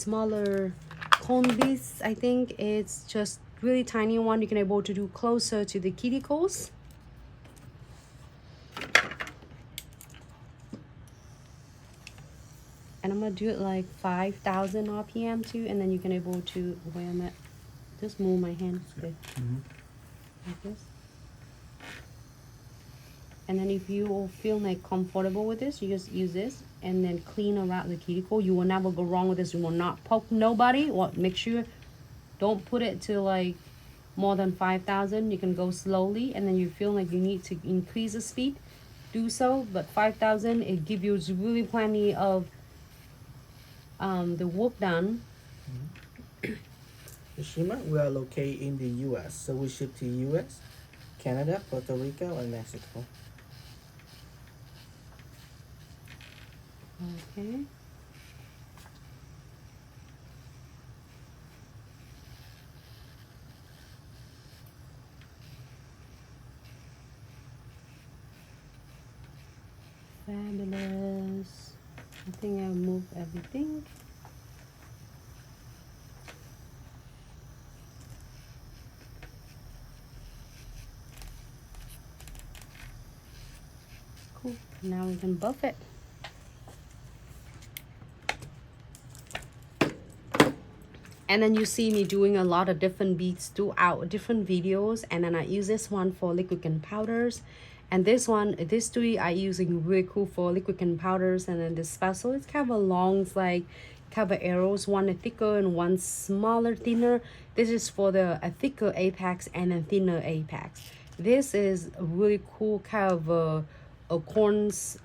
smaller cone beads. I think it's just really tiny one. You can able to do closer to the cuticles. And I'm gonna do it like 5,000 RPM too, and then you can able to, wait a minute, just move my hand, good. Like this. And then if you feel like comfortable with this, you just use this and then clean around the cuticle. You will never go wrong with this. You will not poke nobody. Well, make sure don't put it to like more than 5,000. You can go slowly, and then you feel like you need to increase the speed, do so. But 5,000, it gives you really plenty of the work done. Shima, we are located in the U.S., so we ship to U.S., Canada, Puerto Rico, and Mexico. Okay. Fabulous. I think I moved everything. Cool. Now we can buff it. And then you see me doing a lot of different beads throughout different videos. And then I use this one for liquid and powders. And this one, these three are using really cool for liquid and powders. And then this special, it's kind of a long, like kind of arrows, one thicker and one smaller, thinner. This is for the thicker apex and a thinner apex. This is a really cool kind of a corns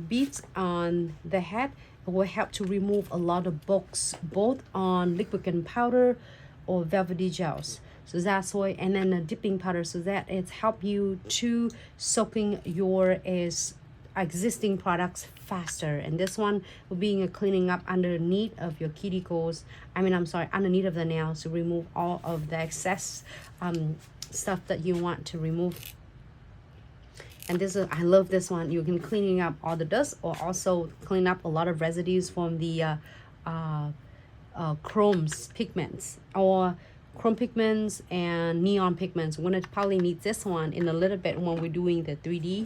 beads on the head. It will help to remove a lot of bulks, both on liquid and powder or velvety gels. So that's why, and then the dipping powder, so that it's help you to soaking your existing products faster. And this one will be cleaning up underneath of your cuticles. Underneath of the nails to remove all of the excess stuff that you want to remove. And this is, I love this one. You can cleaning up all the dust, or also clean up a lot of residues from the chromes pigments, or chrome pigments and neon pigments. We're gonna probably need this one in a little bit when we're doing the 3D